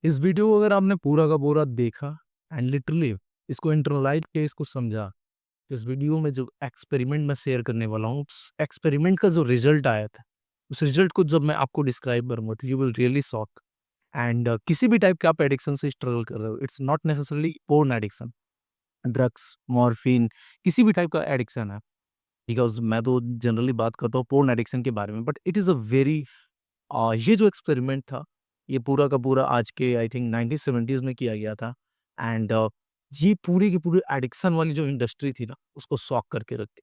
इस वीडियो को अगर आपने पूरा का पूरा देखा एंड लिटरली इसको इंटरनलाइज किया, इसको समझा, तो इस वीडियो में जो एक्सपेरिमेंट मैं शेयर करने वाला हूँ, उस एक्सपेरिमेंट का जो रिजल्ट आया था, उस रिजल्ट को जब मैं आपको डिस्क्राइब करूँगा तो you will really shock. And किसी भी टाइप के आप एडिक्शन से स्ट्रगल कर रहे हो, it's not necessarily porn addiction, drugs, morphine, किसी भी टाइप का एडिक्शन है। बिकॉज मैं तो जनरली बात करता हूँ पोर्न एडिक्शन के बारे में, but it is a very ये जो एक्सपेरिमेंट था, ये पूरा का पूरा आज के आई थिंक 1970s में किया गया था। एंड ये पूरी की पूरी एडिक्शन वाली जो इंडस्ट्री थी ना, उसको शॉक करके रख दी।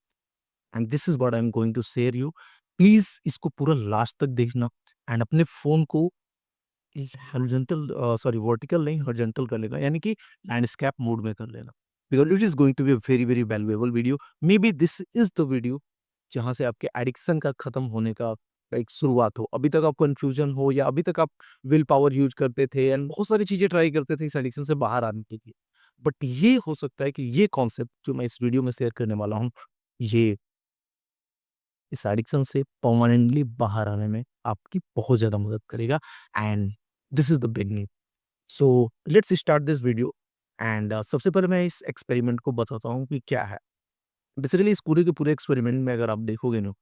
And this is what I am going to share you. Please इसको पूरा लास्ट तक देखना एंड अपने फोन को हॉरिजॉन्टल, सॉरी वर्टिकल नहीं, हॉरिजॉन्टल कर लेना, यानी कि लैंडस्केप मोड में कर लेना। Because it is going to be a very very valuable video. Maybe this is the video जहाँ से आपके एडिक्शन का खत्म होने का एक शुरुआत हो। अभी तक आप कंफ्यूजन हो या अभी तक आप विल पावर यूज करते थे एंड बहुत सारी चीजें ट्राई करते थे इस एडिक्शन से बाहर आने के लिए, बट ये हो सकता है कि ये कॉन्सेप्ट जो मैं इस वीडियो में शेयर करने वाला हूँ, ये इस एडिक्शन से परमानेंटली बाहर आने में आपकी बहुत ज्यादा मदद करेगा। And this is the beginning. So let's start this video. And सबसे पहले मैं इस एक्सपेरिमेंट को बताता हूँ कि क्या है। बेसिकली इस पूरे के पूरे एक्सपेरिमेंट में अगर आप देखोगे ना,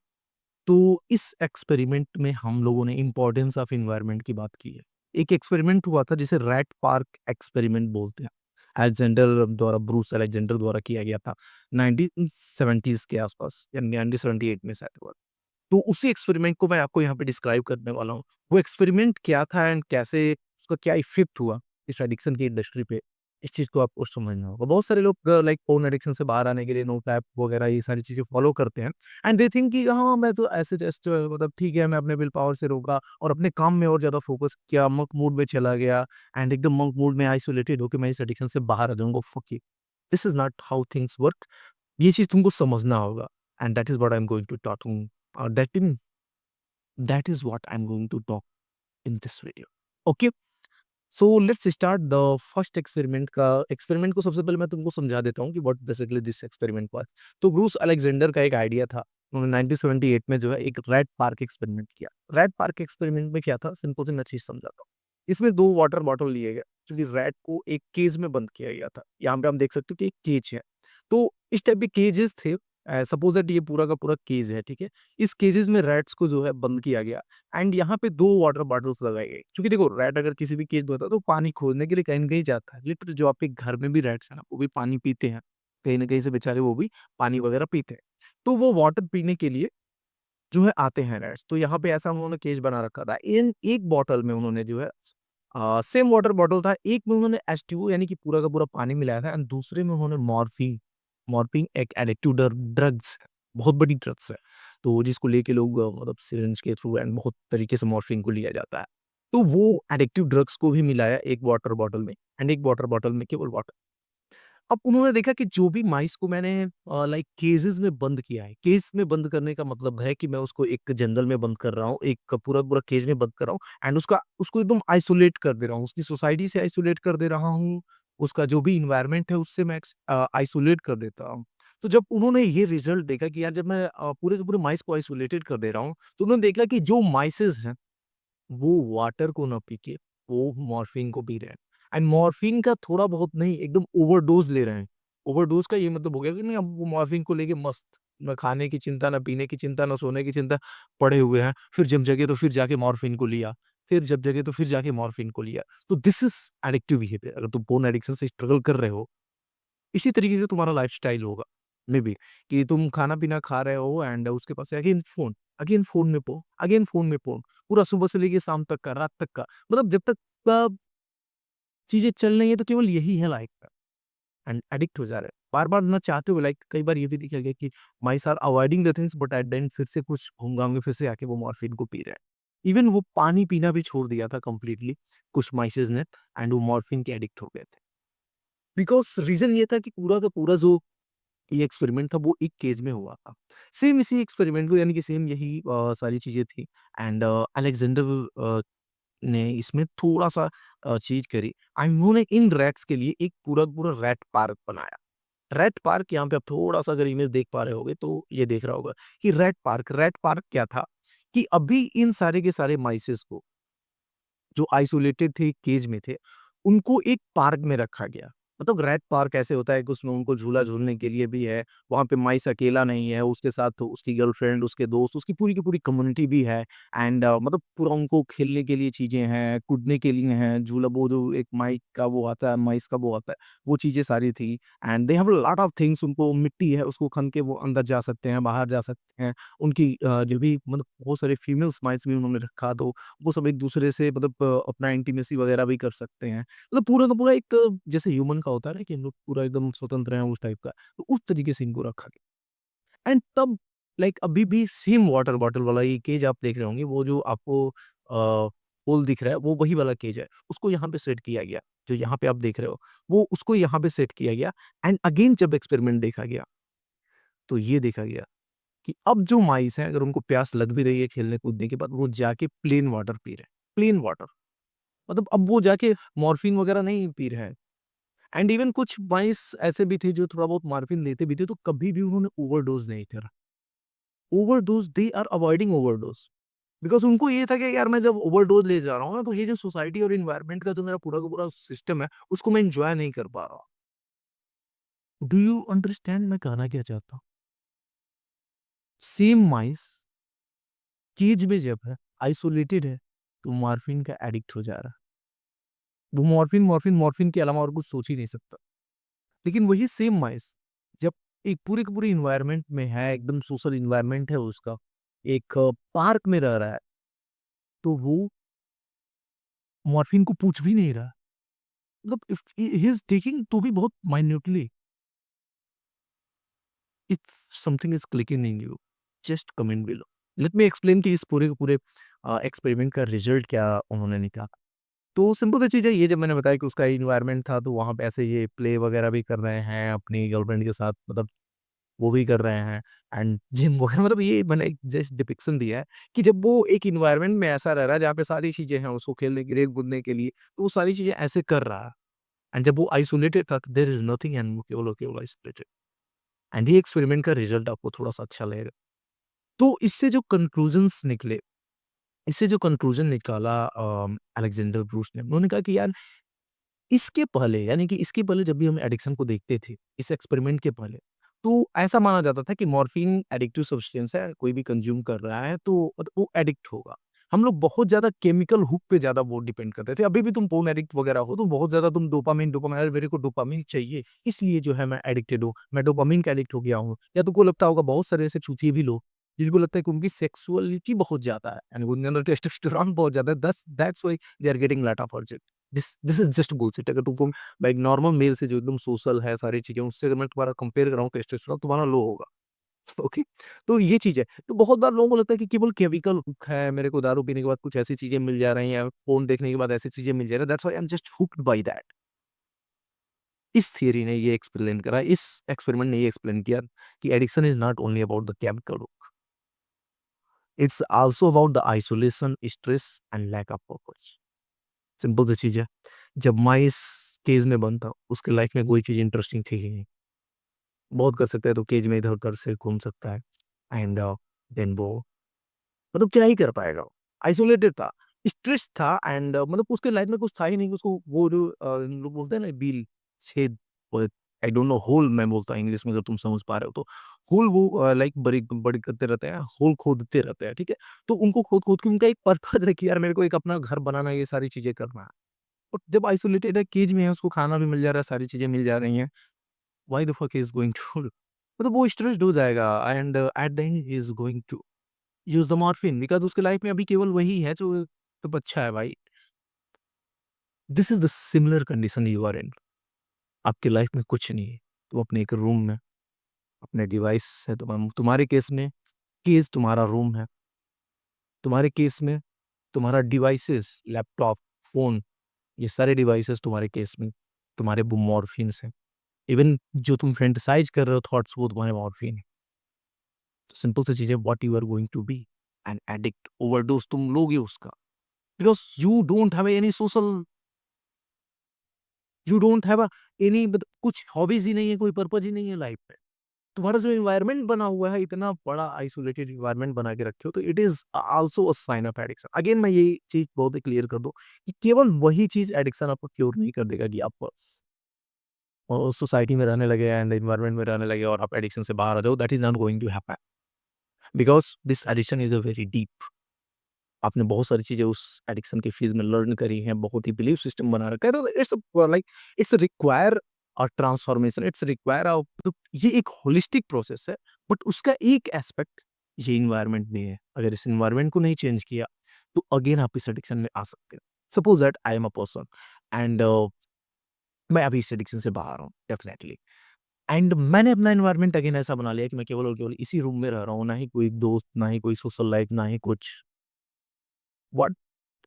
तो इस एक्सपेरिमेंट में हम लोगों ने इम्पोर्टेंस ऑफ इन्वायरमेंट की बात की है। एक एक्सपेरिमेंट हुआ था जिसे रैट पार्क एक्सपेरिमेंट बोलते हैं। अलेक्जेंडर द्वारा, ब्रूस अलेक्जेंडर द्वारा किया गया था 1970s के आसपास या 1978 में शायद हुआ। तो उसी एक्सपेरिमेंट को मैं आपको यहाँ पे डिस्क्राइब करने वाला हूँ। वो एक्सपेरिमेंट क्या था एंड कैसे उसका क्या इफ़ेक्ट हुआ इस एडिक्शन की इंडस्ट्री पे, इस चीज़ को आपको समझना होगा। बहुत सारे लोग लाइक पोर्न एडिक्शन से बाहर आने के लिए नो टैप वगैरह ये सारी चीज़ें फॉलो करते हैं एंड दे थिंक कि हाँ, मैं तो ऐसे जस्ट मतलब ठीक है, मैं अपने विल पावर से रोका और अपने काम में और ज़्यादा फोकस किया, मंक मूड में चला गया एंड एकदम मंक मूड में आइसोलेटेड होके मैं इस एडिक्शन से बाहर आ जाऊँगा। Fuck it, this is not how things work. ये चीज़ तुमको समझना होगा and that is what I am going to talking that is what I'm going to talk in this video. Okay, so let's start the first experiment का। Experiment को सबसे पहले मैं तुमको समझा देता हूँ कि what basically this experiment was. तो ब्रूस अलेक्जेंडर का एक आइडिया था। उन्होंने 1978 में जो है एक रैट पार्क एक्सपेरिमेंट किया। रैट पार्क एक्सपेरिमेंट में क्या था, सिंपल सी मैं चीज समझाता हूँ। इसमें दो वाटर बॉटल लिए गए, क्योंकि रैट को एक केज में बंद किया गया था। यहाँ पे हम देख सकते हो कि एक केज है। तो इस टाइप के केजेस थे। सपोज दैट ये पूरा का पूरा केज है, ठीक है। इस केजेस में रैट्स को जो है बंद किया गया एंड यहाँ पे दो वाटर बॉटल्स लगाई गई, क्योंकि देखो रैट अगर किसी भी केज में होता है तो पानी खोदने के लिए कहीं ना कहीं जाता है। लिटरली जो आपके घर में भी रैट्स है ना, वो भी पानी पीते हैं, कहीं ना कहीं से बेचारे वो भी पानी वगैरह पीते हैं। तो वो वाटर पीने के लिए जो है आते हैं रैट्स। तो यहाँ पे ऐसा उन्होंने केज बना रखा था। इन एक बॉटल में उन्होंने जो है सेम वाटर बॉटल था, एक में उन्होंने H2O यानी कि पूरा का पूरा पानी मिलाया था एंड दूसरे में उन्होंने मॉर्फिन। मॉर्फिन एक एडिक्टिव ड्रग्स है, बहुत बड़ी ड्रग्स है। तो जिसको लेके लोग मतलब सिरिंज के थ्रू एंड बहुत तरीके से मॉर्फिन को लिया जाता है। तो वो एडिक्टिव ड्रग्स को भी मिलाया एक वाटर बॉटल में एंड एक वाटर बॉटल में केवल वाटर। अब उन्होंने देखा कि जो भी माइस को मैंने लाइक केजेस में बंद किया है, केज में बंद करने का मतलब है कि मैं उसको एक जंगल में बंद कर रहा हूँ, एक पूरा पूरा केज में बंद कर रहा हूँ एंड उसको एकदम आइसोलेट कर दे रहा हूँ, उसकी सोसाइटी से आइसोलेट कर दे रहा हूँ, उसका जो भी इन्वायरमेंट है उससे मैं आइसोलेट कर देता हूँ। तो जब उन्होंने ये रिजल्ट देखा कि यार जब मैं पूरे के पूरे माइस को आइसोलेटेड कर दे रहा हूँ, तो उन्होंने देखा कि जो माइसेस हैं वो वाटर को ना पी के वो मॉर्फिन को पी रहे हैं एंड मॉर्फिन का थोड़ा बहुत नहीं, एकदम ओवरडोज ले रहे हैं। ओवरडोज का ये मतलब हो गया कि नहीं, अब वो मॉर्फिन को लेके मस्त, ना खाने की चिंता, ना पीने की चिंता, ना सोने की चिंता, पड़े हुए हैं। फिर जब जगे तो फिर जाके मॉर्फिन को लिया, फिर जब जगे तो फिर जाके मॉर्फिन को लिया। तो दिस इज एडिक्टिव बिहेवियर। अगर तुम पोर्न एडिक्शन से स्ट्रगल कर रहे हो, इसी तरीके का तुम्हारा लाइफ़स्टाइल होगा, मे बी, कि तुम खाना-पीना खा रहे हो एंड उसके पास अगेन फ़ोन में पो अगेन फ़ोन में पो, पूरा सुबह से लेके शाम तक का, रात तक का। मतलब जब तक चीज़ें चल रही हैं तो केवल यही है लाइफ़ का एंड एडिक्ट हो जा रहे हैं। बार-बार ना चाहते हुए, लाइक कई बार ये भी देखा गया कि mice are avoiding the things but at the end फिर से कुछ घूम-घाम के फिर से आके वो मॉर्फिन को पी रहे हैं। इवन वो पानी पीना भी छोड़ दिया था कंप्लीटली कुछ माइसेस ने एंड वो मॉर्फिन के एडिक्ट हो गए थे। बिकॉज़ रीज़न ये था कि पूरा का पूरा जो ये एक्सपेरिमेंट था वो एक केज में हुआ था। सेम इसी एक्सपेरिमेंट को, यानी कि सेम यही सारी चीज़ें थी एंड अलेक्जेंडर ने इसमें थोड़ा-सा चीज़ करी एंड उन्होंने इन रैट्स के लिए एक पूरा का पूरा रैट पार्क बनाया। रैट पार्क, यहाँ पे आप थोड़ा-सा अगर इमेज देख पा रहे होगे तो ये देख रहा होगा कि रैट पार्क क्या था कि अभी इन सारे के सारे माइसेस को जो आइसोलेटेड थे, केज में थे, उनको एक पार्क में रखा गया। मतलब रैट पार्क ऐसे होता है कि उसमें उनको झूला झूलने के लिए भी है, वहाँ पे माइस अकेला नहीं है, उसके साथ उसकी गर्लफ्रेंड, उसके दोस्त, उसकी पूरी की पूरी कम्युनिटी भी है एंड मतलब पूरा उनको खेलने के लिए चीज़ें हैं, कूदने के लिए हैं, झूला वो जो एक माइक का वो आता है, माइस का वो आता है, वो चीज़ें सारी थी and they have a lot of things उनको मिट्टी है, उसको खन के वो अंदर जा सकते हैं, बाहर जा सकते हैं। उनकी जो भी मतलब बहुत सारे फीमेल्स माइस भी उन्होंने रखा तो वो सब एक-दूसरे से मतलब अपना इंटीमेसी वगैरह भी कर सकते हैं। मतलब पूरा का पूरा एक जैसे ह्यूमन का होता है ना कि हम लोग पूरा एकदम स्वतंत्र हैं उस टाइप का, तो उस तरीके से इनको रखा गया। एंड तब लाइक अभी भी सेम वाटर बॉटल वाला ये केज आप देख रहे होंगे, वो जो आपको होल दिख रहा है, वो वही वाला केज है। उसको यहाँ पे सेट किया गया, जो यहाँ पे आप देख रहे हो, वो उसको यहाँ पे सेट किया गया एंड अगेन जब एक्सपेरिमेंट देखा गया, तो ये देखा गया कि अब जो माइस हैं, अगर उनको प्यास लग भी रही है खेलने-कूदने के बाद, वो जाके प्लेन वाटर पी रहे हैं, प्लेन वाटर। मतलब अब वो जाके मॉर्फिन वगैरह नहीं पी रहे हैं एंड इवन कुछ माइस ऐसे भी थे जो थोड़ा बहुत मॉर्फिन लेते भी थे, तो कभी भी उन्होंने ओवरडोज़ नहीं करा। Overdose they are avoiding overdose because उनको ये था कि यार मैं जब ओवरडोज़ ले जा रहा हूँ ना, तो ये जो सोसाइटी और एनवायरनमेंट का जो मेरा पूरा का पूरा सिस्टम है, उसको मैं एन्जॉय नहीं कर पा रहा हूँ। डू यू अंडरस्टैंड मैं कहना क्या चाहता हूँ? सेम माइस केज में जब है, आइसोलेटेड है, तो मॉर्फिन का एडिक्ट हो जा रहा है। वो मॉर्फिन, मॉर्फिन, मॉर्फिन के अलावा और कुछ सोच ही नहीं सकता। लेकिन वही सेम माइस जब एक पूरे के पूरे एनवायरनमेंट में है, एकदम सोशल एनवायरनमेंट है उसका, एक पार्क में रह रहा है, तो वो मॉर्फिन को पूछ भी नहीं रहा। मतलब इफ ही इज़ टेकिंग तो भी बहुत minutely, if something is clicking in you, just comment below. Let me explain कि इस पूरे के पूरे एक्सपेरिमेंट का रिजल्ट क्या उन्होंने निकाला। तो सिंपल सी चीज़ है ये, जब मैंने बताया कि उसका एनवायरनमेंट था, तो वहाँ पे ऐसे ये प्ले वगैरह भी कर रहे हैं अपनी गर्लफ्रेंड के साथ, मतलब वो भी कर रहे हैं एंड जिम वगैरह, मतलब ये मैंने एक जस्ट डिपिक्शन दिया है कि जब वो एक एनवायरनमेंट में ऐसा रह रहा है जहाँ पे सारी चीज़ें हैं उसको खेलने के लिए, कूदने के लिए, तो वो सारी चीज़ें ऐसे कर रहा है एंड जब वो आइसोलेटेड था, देयर इज़ नथिंग एंड वो केवल और केवल आइसोलेटेड एंड ये एक्सपेरिमेंट का रिजल्ट आपको थोड़ा-सा अच्छा लगेगा। तो इससे जो कंक्लूजन्स निकले, इससे जो कंक्लूजन निकाला अलेक्जेंडर ब्रूस ने, उन्होंने कहा कि यार इसके पहले, यानी कि इसके पहले जब भी हम एडिक्शन को देखते थे, इस एक्सपेरिमेंट के पहले, तो ऐसा माना जाता था कि मॉर्फिन एडिक्टिव सब्सटेंस है, कोई भी कंज़्यूम कर रहा है तो वो एडिक्ट होगा। हम लोग बहुत ज़्यादा केमिकल हुक पे ज़्यादा वो डिपेंड करते थे। अभी भी तुम पोर्न एडिक्ट वगैरह हो, तो बहुत ज़्यादा तुम डोपामाइन डोपामाइन अरे मेरे को डोपामाइन चाहिए, इसलिए जो है मैं एडिक्टेड हूँ, मैं डोपामाइन का एडिक्ट हो गया हूँ। या तुमको लगता होगा बहुत सारे ऐसे चूतिए भी लोग, जिनको लगता है कि उनकी सेक्सुअलिटी बहुत ज़्यादा है एंड उनके अंदर टेस्टोस्टेरोन बहुत ज़्यादा है, that's why they are getting lot of urgent. This is just bullshit. अगर तुमको मैं एक नॉर्मल मेल से जो एकदम सोशल है सारी चीज़ें, उससे अगर मैं तुम्हारा कंपेयर कर रहा हूँ टेस्टोस्टेरोन तुम्हारा लो होगा। ओके? तो ये चीज़ है। तो बहुत बार लोगों को लगता है कि केवल केमिकल हुक है, मेरे को दारू पीने के बाद कुछ ऐसी चीज़ें मिल जा रही हैं, फ़ोन देखने के बाद ऐसी चीज़ें मिल जा रही हैं, that's why I am just hooked by that. इस थियरी ने ये एक्सप्लेन करा, इस एक्सपेरिमेंट ने ये एक्सप्लेन किया कि addiction is not only about the chemical hook, it's also about the isolation, stress and lack of purpose. Simple सी चीज़ है। जब माइस केज में बंद था, उसकी लाइफ में कोई चीज़ इंटरेस्टिंग थी ही नहीं। बहुत कर सकता है तो केज में इधर-उधर से घूम सकता है एंड देन वो मतलब क्या ही कर पाएगा वो? आइसोलेटेड था, स्ट्रेस्ड था एंड मतलब उसके लाइफ में कुछ था ही नहीं कि उसको वो जो लोग बोलते हैं ना बिल, छेद, वो आई डोंट नो होल मैं बोलता हूँ इंग्लिश में अगर तुम समझ पा रहे हो तो। होल वो लाइक बड़ी बड़ी करते रहते हैं, होल खोदते रहते हैं, ठीक है? तो उनको खोद-खोद के उनका एक पर्पज़ है कि यार मेरे को एक अपना घर बनाना है, ये सारी चीज़ें करना है। और जब आइसोलेटेड है, केज में है, उसको खाना भी मिल जा रहा है, सारी चीज़ें मिल जा रही हैं, why the fuck he is going to मतलब वो स्ट्रेस्ड हो जाएगा and at the end he is going to use the morphine because उसके लाइफ में अभी केवल वही है जो तब अच्छा है भाई। This is the similar condition you are in. आपकी लाइफ में कुछ नहीं है। तुम अपने एक रूम में, अपने डिवाइस है तुम्हारे केस में केस तुम्हारा रूम है। तुम्हारे केस में तुम्हारा डिवाइसेज़, लैपटॉप, फ़ोन, ये सारे डिवाइसेज़ तुम्हारे केस में तुम्हारे वो मॉर्फिन्स हैं। इवन जो तुम फैंटेसाइज़ कर रहे हो थॉट्स वो तुम्हारे मॉर्फिन है। तो सिंपल सी चीज़ है what you are going to be an addict overdose तुम लोगे उसका because you don't have any social you don't have any कुछ हॉबीज़ ही नहीं है, कोई पर्पज़ ही नहीं है लाइफ में। तुम्हारा जो एनवायरनमेंट बना हुआ है, इतना बड़ा आइसोलेटेड एनवायरनमेंट बना के रखे हो, तो it is also a sign of addiction. Again मैं ये चीज़ बहुत ही क्लियर कर दूँ कि केवल वही चीज़ एडिक्शन आपको क्योर नहीं कर देगा कि आप सोसाइटी में रहने लगे एंड एनवायरनमेंट में रहने लगे और आप एडिक्शन से बाहर आ जाओ, that is not going to happen because this addiction is a very deep. आपने बहुत सारी चीज़ें उस एडिक्शन के फ़ेज़ में लर्न करी हैं, बहुत ही बिलीफ सिस्टम बना रखा है, तो it's like it's require a transformation, it's require a तो ये एक होलिस्टिक प्रोसेस है, बट उसका एक एस्पेक्ट ये एनवायरनमेंट भी है। अगर इस एनवायरनमेंट को नहीं चेंज किया, तो अगेन आप इस एडिक्शन में आ सकते हैं। Suppose that I am a person and मैं अभी इस एडिक्शन से बाहर हूँ डेफिनिटली एंड मैंने अपना एनवायरनमेंट अगेन ऐसा बना लिया कि मैं केवल और केवल इसी रूम में रह रहा हूँ, ना ही कोई दोस्त, ना ही कोई सोशल लाइफ़, ना ही कुछ व्हाट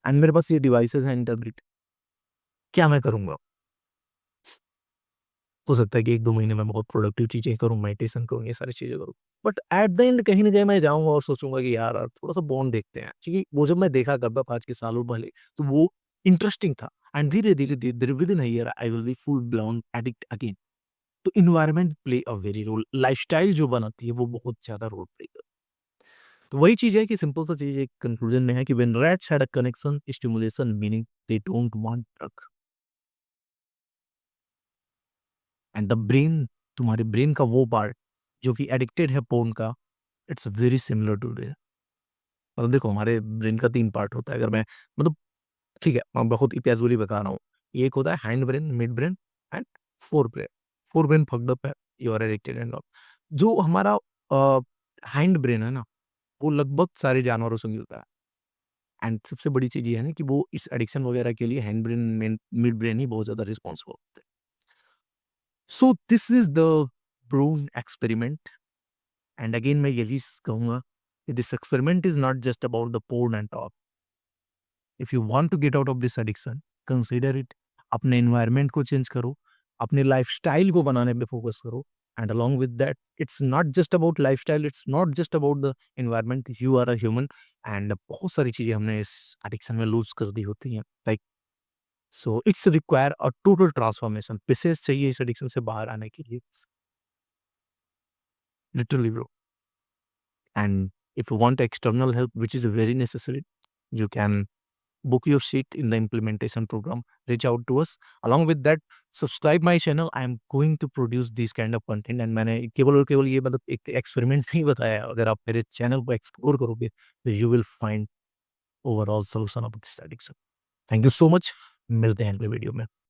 एंड मेरे पास ये डिवाइसेज़ हैं इंटरनेट, क्या मैं करूँगा? हो सकता है कि 1-2 महीने में बहुत प्रोडक्टिव चीज़ें करूँ, मेडिटेशन करूँ, ये सारी चीज़ें करूँ। बट एट द एंड कहीं न कहीं मैं जाऊँगा और सोचूँगा कि यार थोड़ा-सा बॉन्ड देखते हैं। क्योंकि वो जब मैं देखा करता था आज के सालों पहले, तो वो इंटरेस्टिंग था एंड धीरे-धीरे, धीरे-धीरे within a year I will be full blown addict again. तो environment play a very role, lifestyle जो बनाती है वो बहुत ज़्यादा रोल प्ले करती है। तो वही चीज़ है कि सिंपल सा चीज़ एक कंक्लूजन में है कि when rats had a connection, stimulation meaning they don't want drug and the brain तुम्हारे ब्रेन का वो पार्ट जो कि एडिक्टेड है पोर्न का, it's very similar today मतलब देखो हमारे ब्रेन का 3 पार्ट होता है अगर मैं मतलब ठीक है, मैं बहुत ही कैज़ुअली बता रहा हूँ। एक होता है hind brain, mid brain and fore brain. Fore brain fucked up है, you are addicted and all. जो हमारा हैंड ब्रेन है ना, वो लगभग सारे जानवरों से मिलता है एंड सबसे बड़ी चीज़ ये है ना कि वो इस एडिक्शन वगैरह के लिए हैंड ब्रेन, मिड ब्रेन ही बहुत ज़्यादा रिस्पॉन्सिबल होते हैं। So this is the brown experiment and again मैं यही कहूँगा कि this experiment is not just about the porn and talk. If you want to get out of this addiction consider it अपने एनवायरनमेंट को change करो अपने lifestyle को बनाने पे फोकस करो and along with that it's not just about lifestyle it's not just about the environment you are a human and बहुत सारी चीजें हमने इस एडिक्शन में लूज कर दी होती हैं like so it's require a total transformation patience चाहिए इस एडिक्शन से बाहर आने के लिए literally bro and if you want external help which is very necessary you can book your seat in the implementation program reach out to us along with that subscribe my channel I am going to produce this kind of content and मैंने केवल और केवल ये मतलब एक experiment नहीं बताया अगर आप मेरे चैनल को एक्सप्लोर करोगे तो you will find overall solution of this addiction thank you so much मिलते हैं अगले वीडियो में